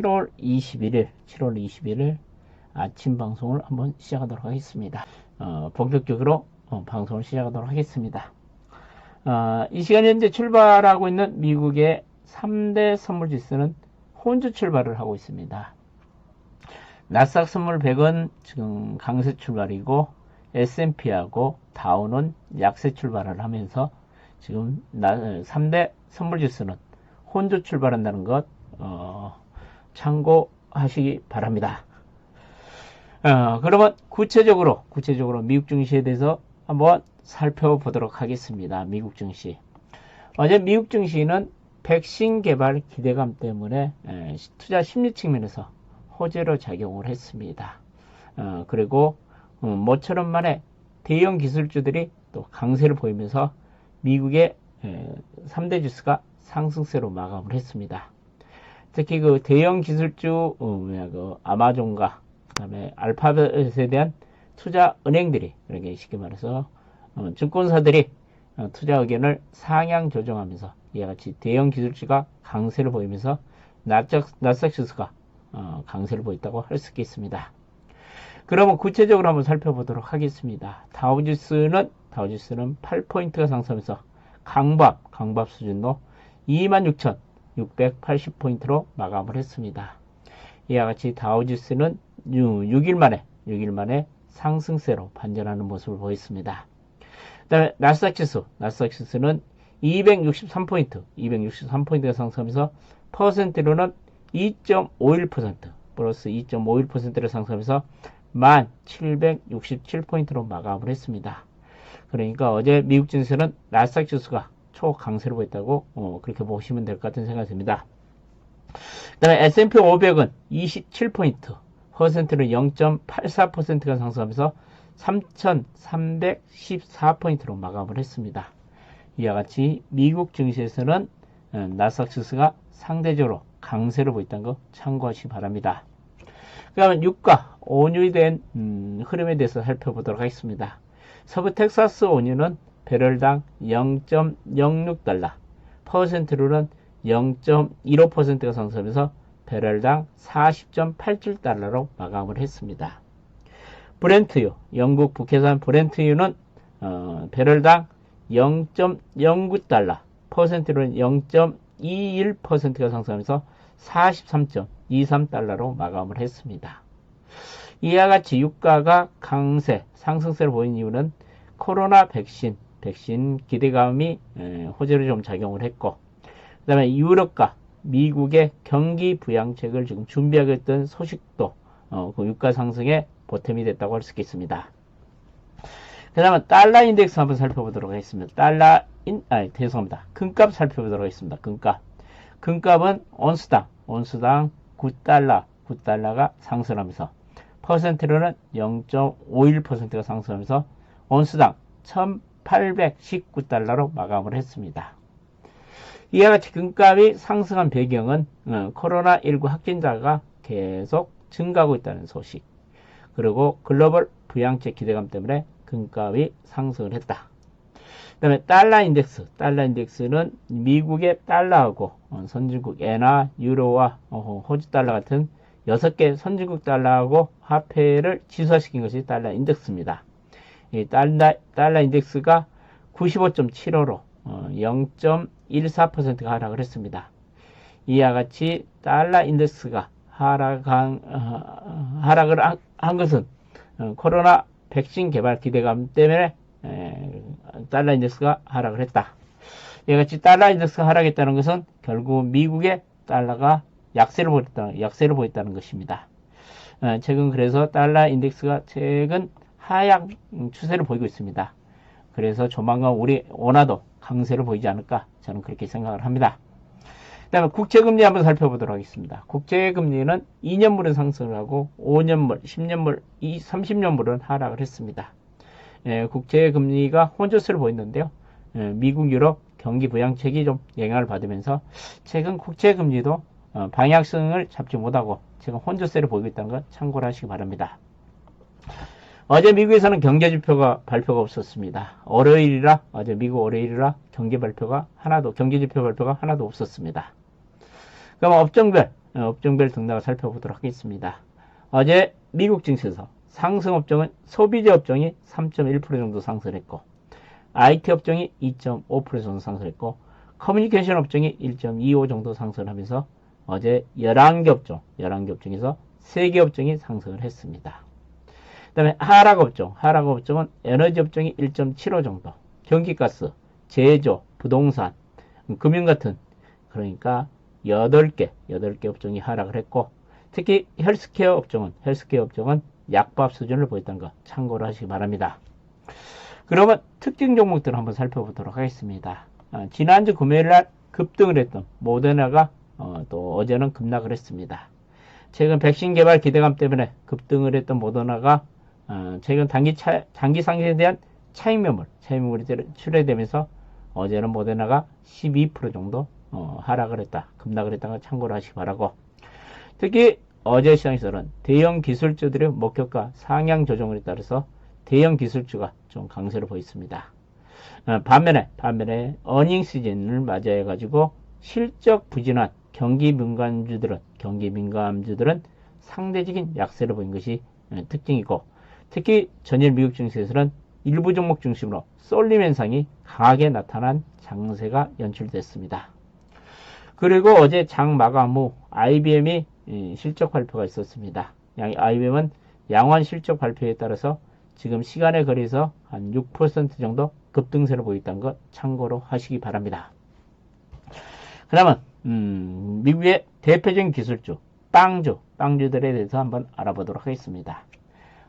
7월 21일 아침 방송을 한번 시작하도록 하겠습니다. 본격적으로 방송을 시작하도록 하겠습니다. 이 시간 현재 출발하고 있는 미국의 3대 선물 지수는 혼주 출발을 하고 있습니다. 나스닥 선물 100은 지금 강세 출발이고 S&P하고 다우는 약세 출발을 하면서 지금 3대 선물 지수는 혼주 출발한다는 것 참고하시기 바랍니다. 그러면 구체적으로 미국 증시에 대해서 한번 살펴보도록 하겠습니다. 미국 증시. 어제 미국 증시는 백신 개발 기대감 때문에 투자 심리 측면에서 호재로 작용을 했습니다. 그리고 모처럼 만에 대형 기술주들이 또 강세를 보이면서 미국의 3대 지수가 상승세로 마감을 했습니다. 특히 그 대형 기술주 아마존과 그다음에 알파벳에 대한 투자 은행들이 이렇게 쉽게 말해서 증권사들이 투자 의견을 상향 조정하면서 이와 같이 대형 기술주가 강세를 보이면서 나스닥 지수가 강세를 보였다고 할 수 있겠습니다. 그러면 구체적으로 한번 살펴보도록 하겠습니다. 다우지수는 8포인트가 상승하면서 강밥 수준로 26,680포인트로 마감을 했습니다. 이와 같이 다우지수는 6일 만에 상승세로 반전하는 모습을 보였습니다. 그 다음에 나스닥 지수는 263포인트가 상승하면서 퍼센트로는 2.51% 플러스 2.51%를 상승하면서 1767포인트로 마감을 했습니다. 그러니까 어제 미국 증시는 나스닥 지수가 초강세로 보였다고 그렇게 보시면 될 것 같은 생각이 듭니다. 그 다음에 S&P 500은 27포인트 퍼센트는 0.84%가 상승하면서 3314포인트로 마감을 했습니다. 이와 같이 미국 증시에서는 나스닥 지수가 상대적으로 강세로 보였다는 거 참고하시기 바랍니다. 그러면 유가, 원유에 대한 흐름에 대해서 살펴보도록 하겠습니다. 서부 텍사스 원유는 배럴당 0.06달러, 퍼센트로는 0.15%가 상승하면서 배럴당 40.87달러로 마감을 했습니다. 브렌트유, 영국 북해산 브렌트유는 배럴당 0.09달러, 퍼센트로는 0.21%가 상승하면서 43.23달러로 마감을 했습니다. 이와 같이 유가가 강세, 상승세를 보인 이유는 코로나 백신 기대감이 호재로 좀 작용을 했고, 그 다음에 유럽과 미국의 경기 부양책을 지금 준비하고 있던 소식도 그 유가 상승에 보탬이 됐다고 할 수 있겠습니다. 그 다음에 달러 인덱스 한번 살펴보도록 하겠습니다. 금값 살펴보도록 하겠습니다. 금값은 온스당 9달러가 상승하면서 퍼센트로는 0.51%가 상승하면서 온스당 1819달러로 마감을 했습니다. 이와 같이 금값이 상승한 배경은 코로나19 확진자가 계속 증가하고 있다는 소식, 그리고 글로벌 부양책 기대감 때문에 금값이 상승을 했다. 그 다음에 달러 인덱스는 미국의 달러하고 선진국 엔화, 유로와 호주 달러 같은 6개 선진국 달러하고 화폐를 지수화시킨 것이 달러 인덱스입니다. 이 달러 인덱스가 95.75로 0.14%가 하락을 했습니다. 이와 같이 달러 인덱스가 하락을 한 것은 코로나 백신 개발 기대감 때문에 달러 인덱스가 하락을 했다. 이와 같이 달러 인덱스가 하락했다는 것은 결국 미국의 달러가 약세를 보였다는 것입니다. 최근 그래서 달러 인덱스가 최근 하향 추세를 보이고 있습니다. 그래서 조만간 우리 원화도 강세를 보이지 않을까, 저는 그렇게 생각을 합니다. 그 다음에 국채금리 한번 살펴보도록 하겠습니다. 국채금리는 2년물은 상승을 하고 5년물, 10년물, 30년물은 하락을 했습니다. 국채금리가 혼조세를 보였는데요. 미국, 유럽 경기 부양책이 좀 영향을 받으면서 최근 국채금리도 방향성을 잡지 못하고 지금 혼조세를 보이고 있다는 것 참고를 하시기 바랍니다. 어제 미국에서는 경제지표가 발표가 없었습니다. 어제 미국 월요일이라 경제지표 발표가 하나도 없었습니다. 그럼 업종별 업종별 등락을 살펴보도록 하겠습니다. 어제 미국 증시에서 상승 업종은 소비재 업종이 3.1% 정도 상승했고, IT 업종이 2.5% 정도 상승했고, 커뮤니케이션 업종이 1.25 정도 상승하면서 어제 11개 업종에서 3개 업종이 상승을 했습니다. 그 다음에 하락 업종은 에너지 업종이 1.75 정도, 전기가스, 제조, 부동산, 금융 같은, 그러니까 8개 업종이 하락을 했고, 특히 헬스케어 업종은 약밥 수준을 보였다는 거 참고를 하시기 바랍니다. 그러면 특징 종목들을 한번 살펴보도록 하겠습니다. 지난주 금요일날 급등을 했던 모더나가 또 어제는 급락을 했습니다. 최근 백신 개발 기대감 때문에 급등을 했던 모더나가 최근 단기 상승에 대한 차익 매물이 출회되면서 어제는 모더나가 12% 정도 하락을 했다, 급락을 했다는 걸 참고를 하시기 바라고, 특히 어제 시장에서는 대형 기술주들의 목표가 상향 조정에 따라서 대형 기술주가 좀 강세를 보였습니다. 반면에 어닝 시즌을 맞이해 가지고 실적 부진한 경기 민감주들은 상대적인 약세를 보인 것이 특징이고, 특히 전일 미국 증시에서는 일부 종목 중심으로 쏠림 현상이 강하게 나타난 장세가 연출됐습니다. 그리고 어제 장 마감 후 IBM이 실적 발표가 있었습니다. IBM은 양호한 실적 발표에 따라서 지금 시간에 거리에서 한 6% 정도 급등세를 보였다는 것 참고로 하시기 바랍니다. 그러면 미국의 대표적인 기술주, 빵주들에 대해서 한번 알아보도록 하겠습니다.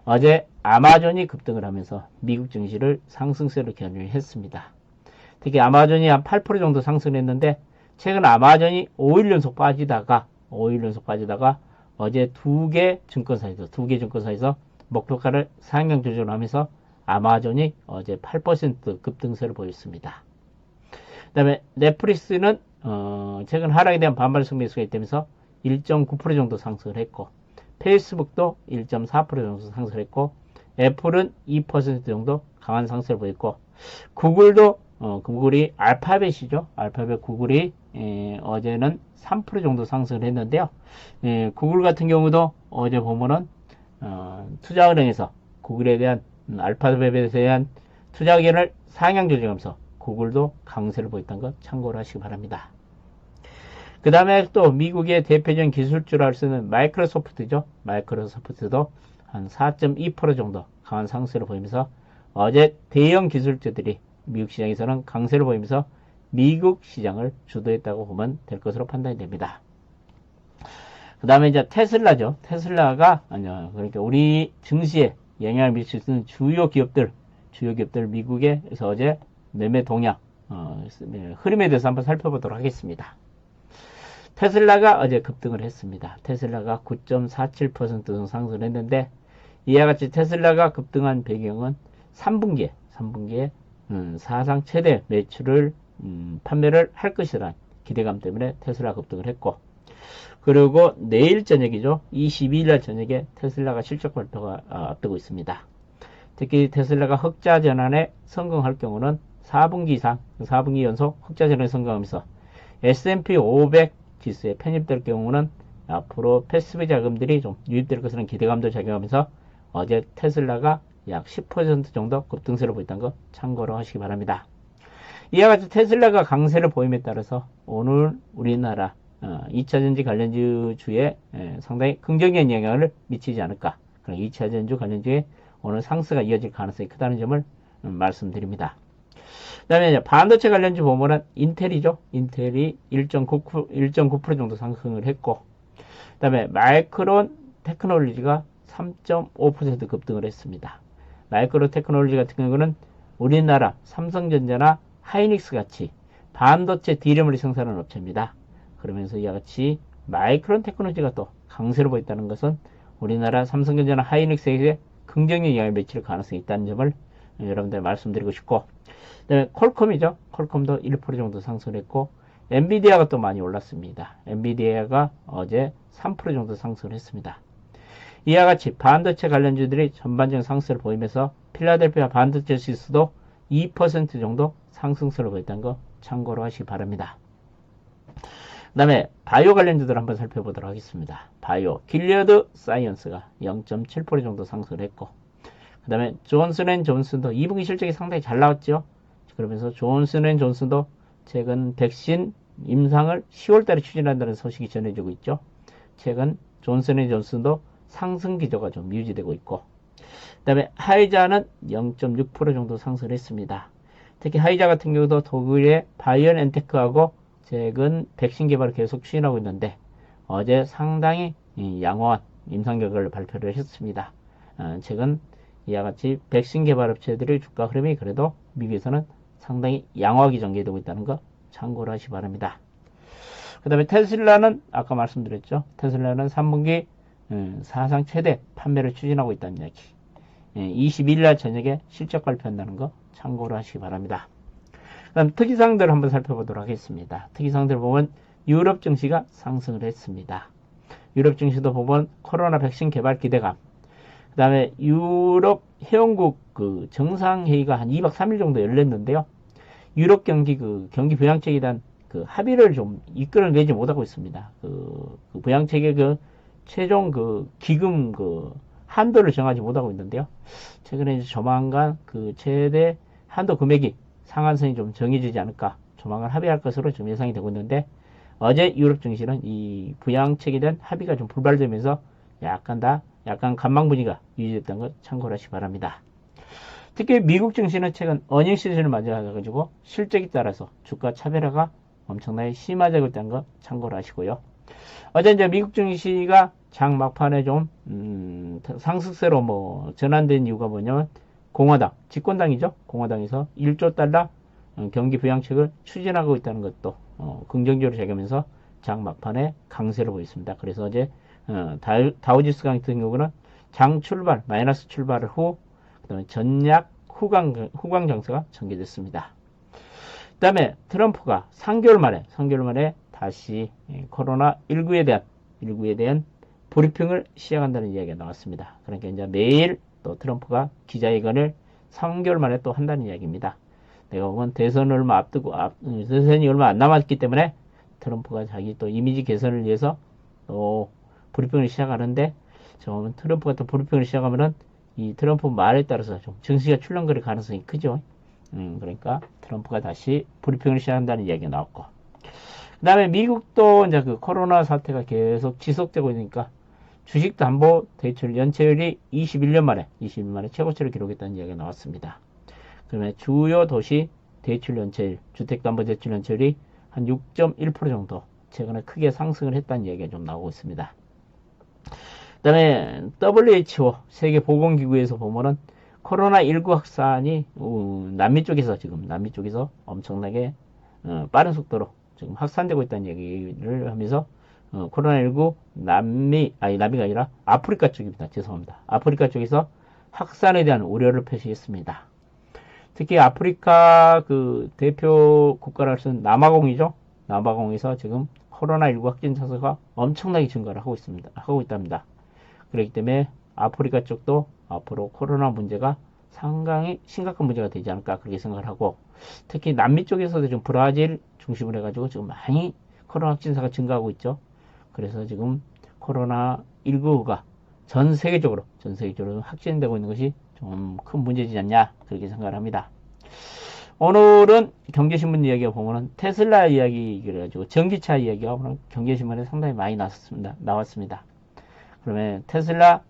어제 아마존이 급등을 하면서 미국 증시를 상승세로 견인했습니다. 특히 아마존이 한 8% 정도 상승했는데, 최근 아마존이 5일 연속 빠지다가 어제 두 개 증권사에서 목표가를 상향 조정하면서 아마존이 어제 8% 급등세를 보였습니다. 그 다음에 넷플릭스는 최근 하락에 대한 반발 승리수가 있다면서 1.9% 정도 상승을 했고, 페이스북도 1.4% 정도 상승을 했고, 애플은 2% 정도 강한 상승을 보였고, 구글이 알파벳이죠. 구글이 어제는 3% 정도 상승을 했는데요. 구글 같은 경우도 어제 보면은 투자은행에서 구글에 대한 알파벳에 대한 투자 의견을 상향 조정하면서 구글도 강세를 보였다는 것 참고를 하시기 바랍니다. 그 다음에 또 미국의 대표적인 기술주라 할 수 있는 마이크로소프트죠. 마이크로소프트도 한 4.2% 정도 강한 상승을 보이면서 어제 대형 기술주들이 미국 시장에서는 강세를 보이면서 미국 시장을 주도했다고 보면 될 것으로 판단이 됩니다. 그 다음에 이제 테슬라죠. 테슬라가 그러니까 우리 증시에 영향을 미칠 수 있는 주요 기업들 미국에서 어제 매매 동향 흐름에 대해서 한번 살펴보도록 하겠습니다. 테슬라가 어제 급등을 했습니다. 테슬라가 9.47% 정도 상승을 했는데, 이와 같이 테슬라가 급등한 배경은 3분기에 사상 최대 매출을 판매를 할 것이라는 기대감 때문에 테슬라 급등을 했고, 그리고 내일 저녁이죠. 22일 날 저녁에 테슬라가 실적 발표가 앞두고 있습니다. 특히 테슬라가 흑자 전환에 성공할 경우는 4분기 연속 흑자 전환에 성공하면서 S&P 500 지수에 편입될 경우는 앞으로 패시브 자금들이 좀 유입될 것이라는 기대감도 작용하면서 어제 테슬라가 약 10% 정도 급등세를 보였다는 거 참고로 하시기 바랍니다. 이와 같이 테슬라가 강세를 보임에 따라서 오늘 우리나라 2차전지 관련주에 상당히 긍정적인 영향을 미치지 않을까. 그럼 2차전지 관련주에 오늘 상승가 이어질 가능성이 크다는 점을 말씀드립니다. 그 다음에 반도체 관련주 보면은 인텔이죠. 인텔이 1.9% 정도 상승을 했고, 그 다음에 마이크론 테크놀로지가 3.5% 급등을 했습니다. 마이크론 테크놀로지 같은 경우는 우리나라 삼성전자나 하이닉스 같이 반도체 D램을 생산하는 업체입니다. 그러면서 이와 같이 마이크론 테크놀로지가 또 강세를 보였다는 것은 우리나라 삼성전자나 하이닉스에게 긍정적인 영향을 미칠 가능성이 있다는 점을 여러분들 말씀드리고 싶고, 그 다음에 퀄컴이죠. 퀄컴도 1% 정도 상승했고, 엔비디아가 또 많이 올랐습니다. 엔비디아가 어제 3% 정도 상승을 했습니다. 이와 같이 반도체 관련주들이 전반적인 상승을 보이면서 필라델피아 반도체 지수도 2% 정도 상승세를 보였다는 거 참고로 하시기 바랍니다. 그 다음에 바이오 관련주들 한번 살펴보도록 하겠습니다. 바이오, 길리어드 사이언스가 0.7% 정도 상승을 했고, 그 다음에 존슨앤존슨도 2분기 실적이 상당히 잘 나왔죠. 그러면서 존슨앤존슨도 최근 백신 임상을 10월달에 추진한다는 소식이 전해지고 있죠. 최근 존슨앤존슨도 상승 기조가 좀 유지되고 있고, 그 다음에 하이자는 0.6% 정도 상승을 했습니다. 특히 하이자 같은 경우도 독일의 바이언엔테크하고 최근 백신 개발을 계속 추진하고 있는데 어제 상당히 양호한 임상 결과를 발표를 했습니다. 최근 이와 같이 백신 개발 업체들의 주가 흐름이 그래도 미국에서는 상당히 양호하게 전개되고 있다는 거 참고를 하시 기 바랍니다. 그 다음에 테슬라는 아까 말씀드렸죠. 테슬라는 3분기 사상 최대 판매를 추진하고 있다는 이야기. 22일날 저녁에 실적 발표한다는 거 참고를 하시기 바랍니다. 그 다음 특이사항들을 한번 살펴보도록 하겠습니다. 특이사항들 보면 유럽 증시가 상승을 했습니다. 유럽 증시도 보면 코로나 백신 개발 기대감, 그 다음에 유럽 회원국 그 정상회의가 한 2박 3일 정도 열렸는데요. 유럽 경기 경기 부양책에 대한 그 합의를 좀 이끌어내지 못하고 있습니다. 그 부양책의 그 최종 기금 한도를 정하지 못하고 있는데요. 최근에 이제 조만간 그 최대 한도 금액이 상한선이 좀 정해지지 않을까, 조만간 합의할 것으로 좀 예상이 되고 있는데, 어제 유럽 증시는 이 부양책에 대한 합의가 좀 불발되면서 약간 관망 분위기가 유지됐던 것 참고를 하시기 바랍니다. 특히 미국 증시는 최근 어닝 시즌을 맞이해가지고 실적에 따라서 주가 차별화가 엄청나게 심화되고 있다는 것 참고를 하시고요. 어제 이제 미국 증시가 장 막판에 좀 상승세로 전환된 이유가 뭐냐면 공화당, 집권당이죠. 공화당에서 1조 달러 경기 부양책을 추진하고 있다는 것도 긍정적으로 작용하면서 장 막판에 강세를 보였습니다. 그래서 어제 다우지수 같은 경우는 장 출발, 마이너스 출발 후 그다음에 전략 후광 장세가 전개됐습니다. 그 다음에 트럼프가 3개월 만에 다시 코로나19에 대한 브리핑을 시작한다는 이야기가 나왔습니다. 그러니까 이제 매일 또 트럼프가 기자회견을 3개월 만에 또 한다는 이야기입니다. 내가 보면 대선이 얼마 안 남았기 때문에 트럼프가 자기 또 이미지 개선을 위해서 또 브리핑을 시작하는데, 저는 트럼프가 또 브리핑을 시작하면은 이 트럼프 말에 따라서 좀 증시가 출렁거릴 가능성이 크죠. 그러니까 트럼프가 다시 브리핑을 시작한다는 이야기가 나왔고, 그 다음에 미국도 이제 그 코로나 사태가 계속 지속되고 있으니까 주식 담보 대출 연체율이 21년 만에 최고치를 기록했다는 이야기가 나왔습니다. 그러면 주요 도시 대출 연체율, 주택담보 대출 연체율이 한 6.1% 정도 최근에 크게 상승을 했다는 이야기가 좀 나오고 있습니다. 그 다음에 WHO 세계보건기구에서 보면은 코로나19 확산이 남미 쪽에서 엄청나게 빠른 속도로 지금 확산되고 있다는 얘기를 하면서 코로나19 남미가 아니라 아프리카 쪽입니다. 죄송합니다. 아프리카 쪽에서 확산에 대한 우려를 표시했습니다. 특히 아프리카 그 대표 국가로 할 수 있는 남아공이죠. 남아공에서 지금 코로나19 확진자 수가 엄청나게 증가를 하고 있답니다. 그렇기 때문에 아프리카 쪽도 앞으로 코로나 문제가 상당히 심각한 문제가 되지 않을까 그렇게 생각을 하고, 특히 남미 쪽에서도 지금 브라질 중심으로 해가지고 지금 많이 코로나 확진자가 증가하고 있죠. 그래서 지금 코로나19가 전 세계적으로 확진되고 있는 것이 좀 큰 문제지 않냐 그렇게 생각을 합니다. 오늘은 경제신문 이야기가 보면은 테슬라 이야기 그래가지고 전기차 이야기가 오늘 경제신문에 상당히 많이 나왔습니다. 그러면 테슬라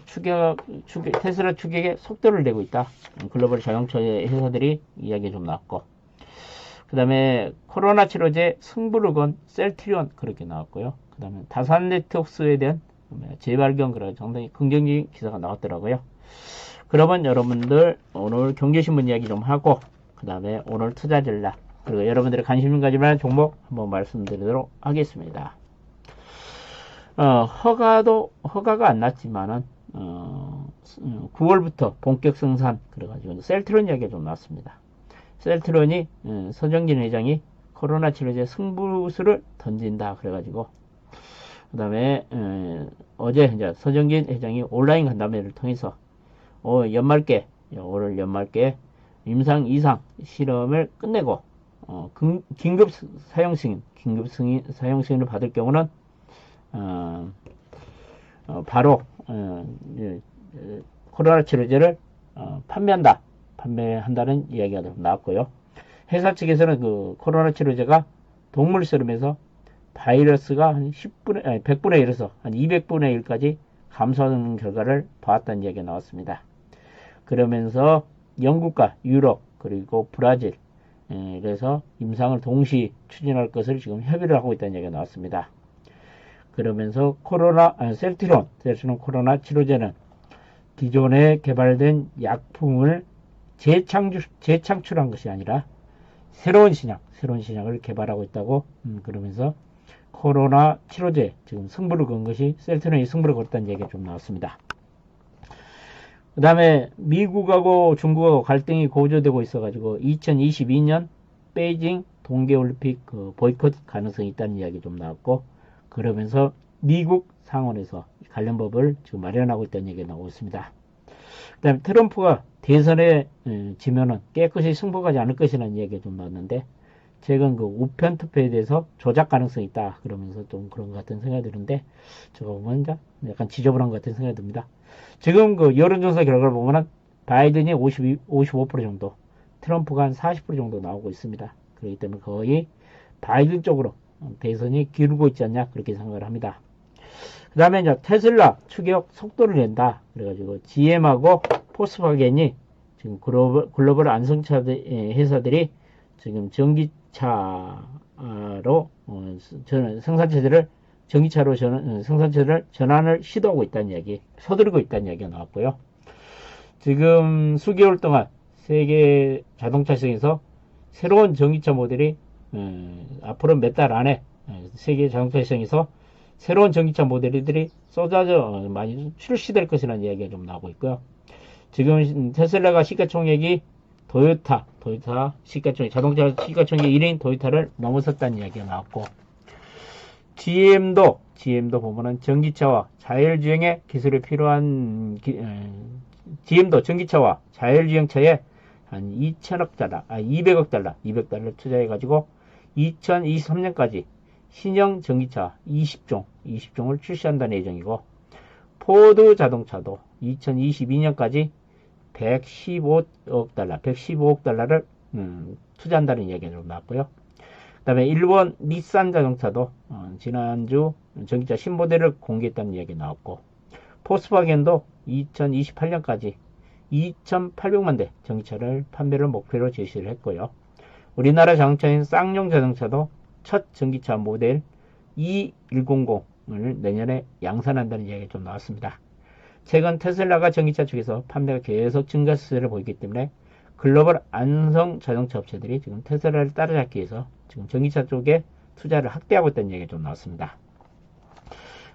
추격에 속도를 내고 있다. 글로벌 자동차 회사들이 이야기 좀 나왔고, 그 다음에 코로나 치료제 승부를 건 셀트리온 그렇게 나왔고요. 그 다음에 다산 네트워크스에 대한 재발견 그런 상당히 긍정적인 기사가 나왔더라고요. 그러면 여러분들 오늘 경제신문 이야기 좀 하고, 그 다음에 오늘 투자 전략, 그리고 여러분들의 관심 가질 만한 종목 한번 말씀드리도록 하겠습니다. 허가가 안 났지만은 9월부터 본격 생산 그래가지고 셀트론 이야기가 좀 나왔습니다. 셀트론이 서정진 회장이 코로나 치료제 승부수를 던진다 그래가지고, 그 다음에 어제 이제 서정진 회장이 온라인 간담회를 통해서 올해 연말께 임상 2상 실험을 끝내고 긴급 사용 승인을 받을 경우는 바로 코로나 치료제를 판매한다는 이야기가 좀 나왔고요. 회사 측에서는 그 코로나 치료제가 동물 세름에서 바이러스가 한 100분의 1에서 한 200분의 1까지 감소하는 결과를 보았다는 이야기가 나왔습니다. 그러면서 영국과 유럽 그리고 브라질 그래서 임상을 동시 추진할 것을 지금 협의를 하고 있다는 얘기가 나왔습니다. 그러면서 셀트론 코로나 치료제는 기존에 개발된 약품을 재창출한 것이 아니라 새로운 신약을 개발하고 있다고 그러면서 코로나 치료제 지금 승부를 건 것이 셀트론이 승부를 걸었다는 얘기가 좀 나왔습니다. 그 다음에 미국하고 중국하고 갈등이 고조되고 있어가지고 2022년 베이징 동계올림픽 보이콧 가능성이 있다는 이야기 좀 나왔고, 그러면서 미국 상원에서 관련법을 지금 마련하고 있다는 얘기가 나오고 있습니다. 그 다음에 트럼프가 대선에 지면은 깨끗이 승복하지 않을 것이라는 얘기가 좀 나왔는데, 최근 그 우편 투표에 대해서 조작 가능성이 있다 그러면서 좀 그런 것 같은 생각이 드는데, 저거 보면 약간 지저분한 것 같은 생각이 듭니다. 지금 그 여론조사 결과를 보면은 바이든이 55% 정도, 트럼프가 한 40% 정도 나오고 있습니다. 그렇기 때문에 거의 바이든 쪽으로 대선이 기울고 있지 않냐 그렇게 생각을 합니다. 그 다음에 이제 테슬라 추격 속도를 낸다. 그래가지고 GM하고 포스바겐이 지금 글로벌 안성차 회사들이 지금 전기차로 전기차로 생산체를 전환을 시도하고 있다는 이야기, 서두르고 있다는 이야기가 나왔고요. 지금 수개월 동안 세계 자동차 시장에서 새로운 전기차 모델이 앞으로 몇 달 안에 세계 자동차 시장에서 새로운 전기차 모델들이 쏟아져 많이 출시될 것이라는 이야기가 좀 나오고 있고요. 지금 테슬라가 시가총액이 도요타 시가총액, 자동차 시가총액 1위인 도요타를 넘어섰다는 이야기가 나왔고, GM도 보면은 전기차와 자율주행에 기술이 필요한 GM도 전기차와 자율주행차에 한 200억 달러 투자해가지고 2023년까지 신형 전기차 20종을 출시한다는 예정이고, 포드 자동차도 2022년까지 115억 달러를 투자한다는 이야기가 좀 나왔고요. 그 다음에 일본 닛산 자동차도 지난주 전기차 신모델을 공개했다는 이야기가 나왔고, 포스바겐도 2028년까지 2,800만 대 전기차를 판매를 목표로 제시를 했고요. 우리나라 자동차인 쌍용 자동차도 첫 전기차 모델 E100을 내년에 양산한다는 이야기가 좀 나왔습니다. 최근 테슬라가 전기차 쪽에서 판매가 계속 증가 추세를 보이기 때문에 글로벌 안성 자동차 업체들이 지금 테슬라를 따라잡기 위해서 지금 전기차 쪽에 투자를 확대하고 있다는 얘기가 좀 나왔습니다.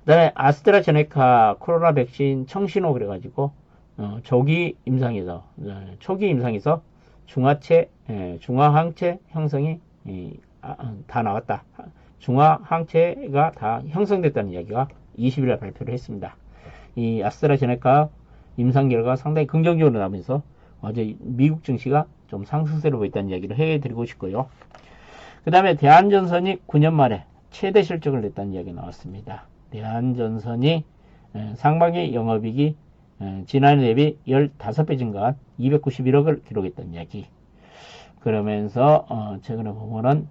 그 다음에 아스트라제네카 코로나 백신 청신호 그래가지고 초기 임상에서 중화항체 형성이 다 나왔다. 중화항체가 다 형성됐다는 이야기가 20일에 발표를 했습니다. 이 아스트라제네카 임상 결과가 상당히 긍정적으로 나오면서 어제 미국 증시가 좀 상승세로 보였다는 이야기를 해드리고 싶고요. 그 다음에 대한전선이 9년 만에 최대 실적을 냈다는 이야기가 나왔습니다. 대한전선이 상반기 영업이익이 지난해 대비 15배 증가한 291억을 기록했다는 이야기. 그러면서 최근에 보면은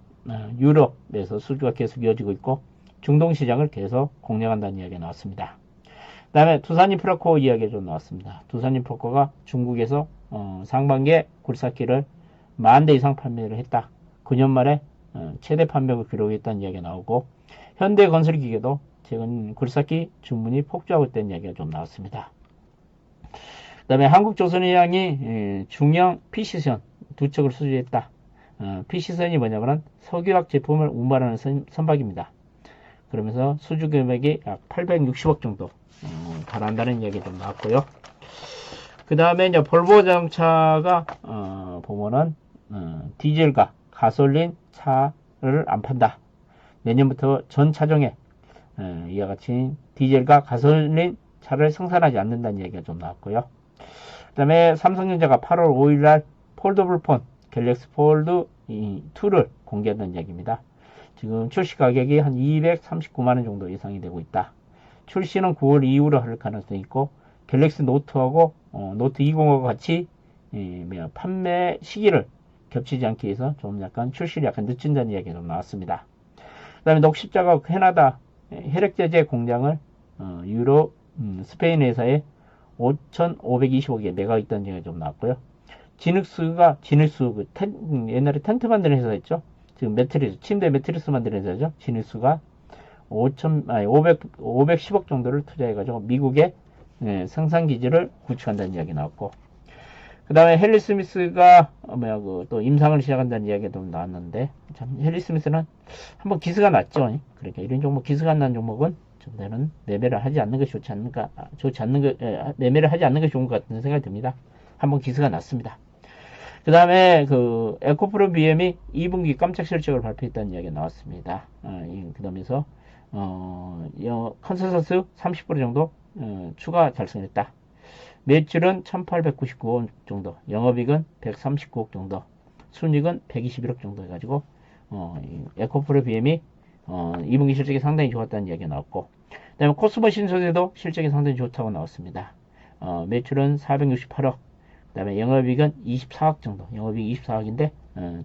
유럽에서 수주가 계속 이어지고 있고 중동 시장을 계속 공략한다는 이야기가 나왔습니다. 그 다음에 두산인프라코어 이야기가 좀 나왔습니다. 두산인프라코어가 중국에서 상반기에 굴삭기를 10,000대 이상 판매를 했다. 9년 만에 최대 판매를 기록했다는 이야기가 나오고, 현대건설기계도 최근 굴삭기 주문이 폭주하고 있다는 이야기가 좀 나왔습니다. 그 다음에 한국조선해양이 중형 PC선 2척을 수주했다. PC선이 뭐냐면은 석유화학 제품을 운반하는 선박입니다. 그러면서 수주 금액이 약 860억 정도 달한다는 이야기 좀 나왔고요. 그 다음에 이제 볼보 자동차가 보면은 디젤과 가솔린 차를 안 판다. 내년부터 전 차종에 이와 같이 디젤과 가솔린 차를 생산하지 않는다는 얘기가 좀 나왔고요. 그 다음에 삼성전자가 8월 5일날 폴더블 폰 갤럭시 폴드 2를 공개한다는 이야기입니다. 지금 출시 가격이 한 239만원 정도 예상이 되고 있다. 출시는 9월 이후로 할 가능성이 있고, 갤럭시 노트하고 노트 20하고 같이 판매 시기를 겹치지 않기 위해서 좀 약간 출시를 약간 늦춘다는 이야기가 좀 나왔습니다. 그 다음에 녹십자가 캐나다 혈액제제 공장을 유럽 스페인 회사에 5,520억에 매각 있다는 얘기가 좀 나왔고요. 지닉스 옛날에 텐트 만드는 회사였죠. 지금 매트리스 침대 매트리스 만드는 회사죠. 지닉스가 510억 정도를 투자해가지고 미국에 생산 기지를 구축한다는 이야기 나왔고, 그 다음에 헨리 스미스가 또 임상을 시작한다는 이야기가 좀 나왔는데, 참 헨리 스미스는 한번 기스가 났죠. 그러니까 이런 종목 기스가 난 종목은 저는 매매를 하지 않는 것이 매매를 하지 않는 것이 좋은 것 같은 생각이 듭니다. 한번 기스가 났습니다. 그 다음에 에코프로 BM이 2분기 깜짝 실적을 발표했다는 이야기가 나왔습니다. 그다음에서 컨센서스 30% 정도 추가 달성했다. 매출은 1899억 정도, 영업이익은 139억 정도, 순이익은 121억 정도 해가지고 에코프로 BM이 2분기 실적이 상당히 좋았다는 이야기가 나왔고, 그 다음에 코스모 신소재도 실적이 상당히 좋다고 나왔습니다. 매출은 468억, 그 다음에 영업이익은 24억 정도, 영업이익 24억인데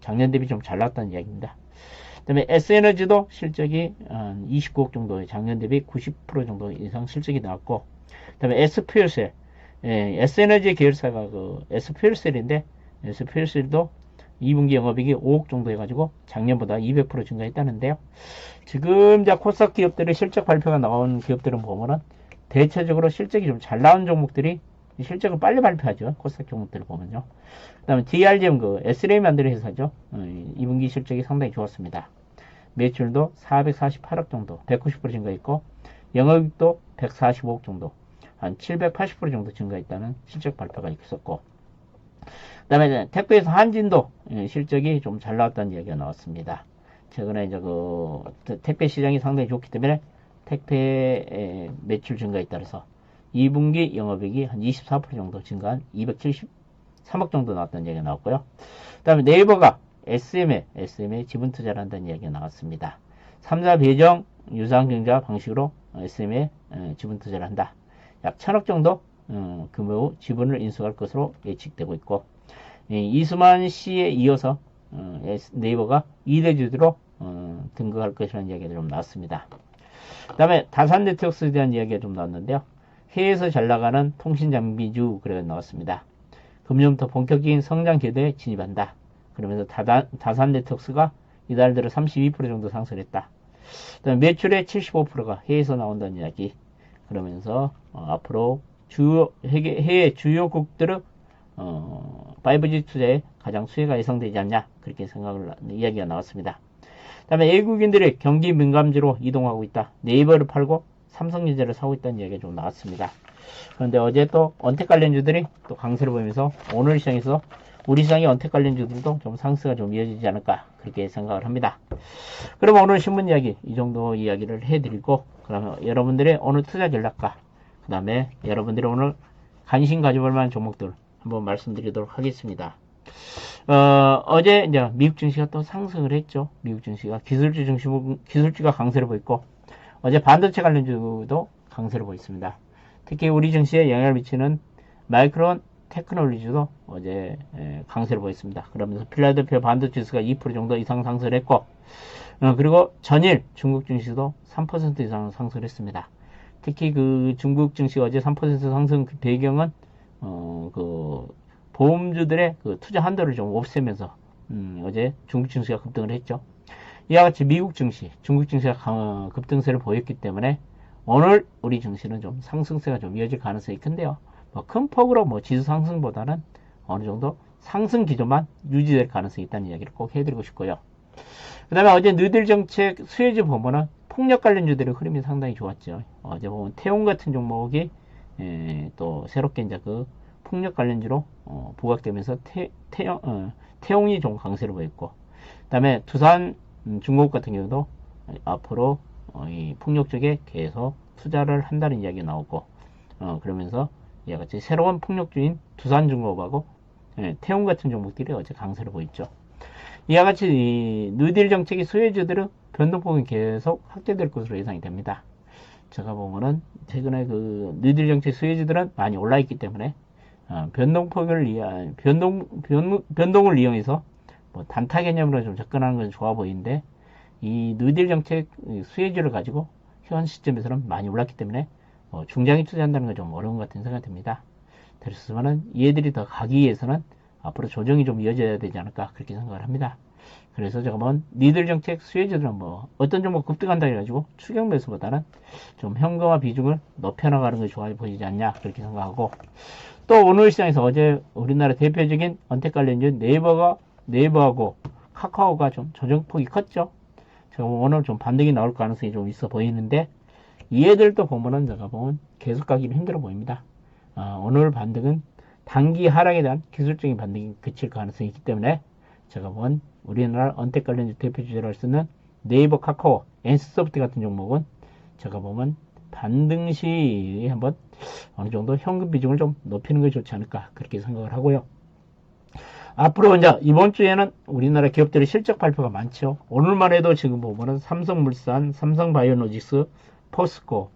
작년 대비 좀 잘 나왔다는 이야기입니다. 그 다음에 S에너지도 실적이 29억 정도, 작년 대비 90% 정도 이상 실적이 나왔고, 그 다음에 S퓨얼셀, S에너지 계열사가 S퓨얼셀인데, S퓨얼셀도 2분기 영업이익이 5억 정도 해가지고 작년보다 200% 증가했다는데요. 지금 코스닥 기업들의 실적 발표가 나온 기업들은 보면은 대체적으로 실적이 좀 잘 나온 종목들이 실적을 빨리 발표하죠. 코스닥 종목들을 보면요. 그 다음에 DRGM, SLA 만드는 회사죠. 2분기 실적이 상당히 좋았습니다. 매출도 448억 정도, 190% 증가했고, 영업이익도 145억 정도, 한 780% 정도 증가했다는 실적 발표가 있었고, 그 다음에 택배에서 한진도 실적이 좀 잘 나왔다는 이야기가 나왔습니다. 최근에 택배 시장이 상당히 좋기 때문에 택배 매출 증가에 따라서 2분기 영업이익이 한 24% 정도 증가한 273억 정도 나왔다는 이야기가 나왔고요. 그 다음에 네이버가 SM에 지분 투자를 한다는 이야기가 나왔습니다. 3자 배정 유상증자 방식으로 SM에 지분 투자를 한다. 약 1,000억 정도 규모 지분을 인수할 것으로 예측되고 있고, 이수만 씨에 이어서 네이버가 2대 주주로 등극할 것이라는 이야기가 좀 나왔습니다. 그 다음에 다산 네트워크스에 대한 이야기가 좀 나왔는데요. 해외에서 잘 나가는 통신 장비주 그래 나왔습니다. 금년부터 본격적인 성장 기대에 진입한다. 그러면서 다산 네트워크스가 이달 들어 32% 정도 상승했다. 그다음에 매출의 75%가 해외에서 나온다는 이야기. 그러면서 앞으로 해외 주요국들의 5G 투자에 가장 수혜가 예상되지 않냐, 그렇게 이야기가 나왔습니다. 그 다음에 외국인들이 경기 민감지로 이동하고 있다. 네이버를 팔고 삼성전자를 사고 있다는 이야기가 좀 나왔습니다. 그런데 어제 또 언택 관련주들이 또 강세를 보이면서 오늘 시장에서 우리 시장의 언택 관련주들도 좀 상승가 좀 이어지지 않을까, 그렇게 생각을 합니다. 그럼 오늘 신문 이야기 이 정도 이야기를 해드리고, 그러면 여러분들의 오늘 투자 전략과 그 다음에 여러분들이 오늘 관심 가져볼 만한 종목들 한번 말씀드리도록 하겠습니다. 어제 이제 미국 증시가 또 상승을 했죠. 미국 증시가 기술주가 강세를 보였고, 어제 반도체 관련주도 강세를 보였습니다. 특히 우리 증시에 영향을 미치는 마이크론 테크놀로지도 어제 강세를 보였습니다. 그러면서 필라델피아 반도체 지수가 2% 정도 이상 상승을 했고, 그리고 전일 중국 증시도 3% 이상 상승을 했습니다. 특히 중국 증시가 어제 3% 상승 배경은 보험주들의 투자 한도를 좀 없애면서 어제 중국 증시가 급등을 했죠. 이와 같이 미국 증시, 중국 증시가 급등세를 보였기 때문에 오늘 우리 증시는 좀 상승세가 좀 이어질 가능성이 큰데요. 큰 폭으로 지수 상승보다는 어느 정도 상승 기조만 유지될 가능성이 있다는 이야기를 꼭 해드리고 싶고요. 그 다음에 어제 뉴딜 정책 수혜주 보면은 폭력 관련주들의 흐름이 상당히 좋았죠. 어제 보면 태용 같은 종목이 또 새롭게 이제 폭력 관련주로 부각되면서 태용이 좀 강세를 보였고, 그 다음에 두산 중공업 같은 경우도 앞으로 이 폭력 쪽에 계속 투자를 한다는 이야기가 나오고, 그러면서 이와 같이 새로운 폭력주인 두산중공업하고 태움 같은 종목들이 어제 강세를 보였죠. 이와 같이 이 뉴딜 정책의 수혜주들은 변동폭이 계속 확대될 것으로 예상이 됩니다. 제가 보면은 최근에 그 뉴딜 정책 수혜주들은 많이 올라있기 때문에 변동을 이용해서 뭐 단타 개념으로 좀 접근하는 건 좋아 보이는데 이 뉴딜 정책 수혜주를 가지고 현 시점에서는 많이 올랐기 때문에 중장기 투자한다는 건 좀 어려운 것 같은 생각이 듭니다. 그렇지만은 얘들이 더 가기 위해서는 앞으로 조정이 좀 이어져야 되지 않을까 그렇게 생각을 합니다. 그래서 제가 본 니들 정책 수혜주들은 뭐 어떤 종목 급등한다 해가지고 추격 매수보다는 좀 현금화 비중을 높여나가는 것이 좋아 보이지 않냐 그렇게 생각하고 또 오늘 시장에서 어제 우리나라 대표적인 언택 관련주 네이버하고 카카오가 좀 조정폭이 컸죠. 제가 오늘 좀 반등이 나올 가능성이 좀 있어 보이는데 얘들도 보면은 제가 보면 계속 가기는 힘들어 보입니다. 오늘 반등은 단기 하락에 대한 기술적인 반등이 그칠 가능성이 있기 때문에 제가 본 우리나라 언택 관련주 대표 주제로 할 수 있는 네이버, 카카오, NC소프트 같은 종목은 제가 보면 반등 시 한번 어느 정도 현금 비중을 좀 높이는 것이 좋지 않을까 그렇게 생각을 하고요. 앞으로 이제 이번 주에는 우리나라 기업들의 실적 발표가 많죠. 오늘만 해도 지금 보면은 삼성물산, 삼성바이오로직스, 포스코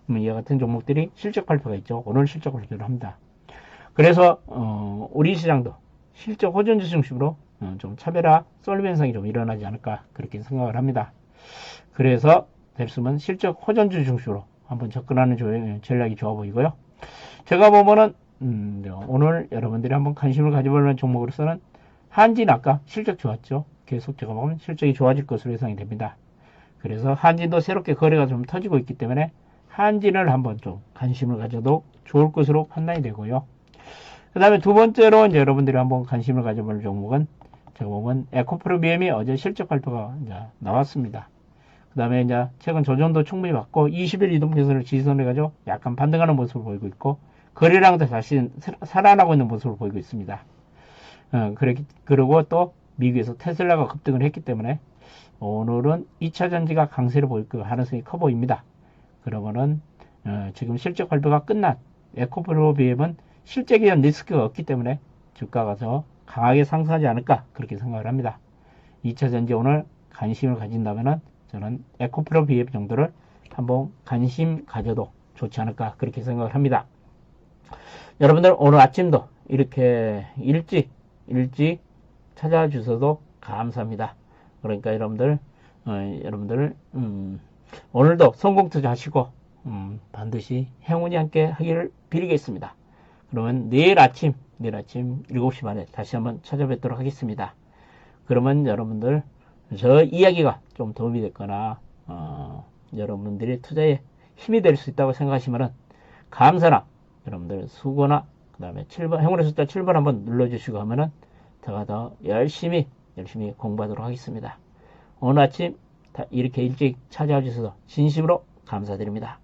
이와 같은 종목들이 실적 발표가 있죠. 오늘 실적 발표를 합니다. 그래서 우리 시장도 실적 호전주 중심으로 좀 차별화 쏠림 현상이 좀 일어나지 않을까 그렇게 생각을 합니다. 그래서 뎁스는 실적 호전주 중심으로 한번 접근하는 전략이 좋아 보이고요. 제가 보면은 오늘 여러분들이 한번 관심을 가져볼 만한 종목으로서는 한진 아까 실적 좋았죠. 계속 제가 보면 실적이 좋아질 것으로 예상이 됩니다. 그래서 한진도 새롭게 거래가 좀 터지고 있기 때문에 한진을 한번 좀 관심을 가져도 좋을 것으로 판단이 되고요. 그 다음에 두 번째로 이제 여러분들이 한번 관심을 가져볼 종목은 제가 보면 에코프로비엠이 어제 실적 발표가 이제 나왔습니다. 그 다음에 이제 최근 조정도 충분히 받고 20일 이동평선을 지지선해가지고 약간 반등하는 모습을 보이고 있고 거래량도 다시 살아나고 있는 모습을 보이고 있습니다. 그리고 또 미국에서 테슬라가 급등을 했기 때문에 오늘은 2차 전지가 강세를 보일 가능성이 커 보입니다. 그러면은 지금 실적 발표가 끝난 에코프로비엠은 실적에 대한 리스크가 없기 때문에 주가가 더 강하게 상승하지 않을까 그렇게 생각을 합니다. 2차 전지 오늘 관심을 가진다면은 저는 에코프로비엠 정도를 한번 관심 가져도 좋지 않을까 그렇게 생각을 합니다. 여러분들 오늘 아침도 이렇게 일찍 찾아와 주셔도 감사합니다. 그러니까 여러분들 오늘도 성공 투자하시고 반드시 행운이 함께 하기를 빌겠습니다. 그러면 내일 아침 7시 반에 다시 한번 찾아뵙도록 하겠습니다. 그러면 여러분들 저 이야기가 좀 도움이 됐거나 여러분들이 투자에 힘이 될 수 있다고 생각하시면은 감사나 여러분들 수고나 그 다음에 7번 행운의 숫자 7번 한번 눌러주시고 하면은 제가 더 열심히 공부하도록 하겠습니다. 오늘 아침 이렇게 일찍 찾아와 주셔서 진심으로 감사드립니다.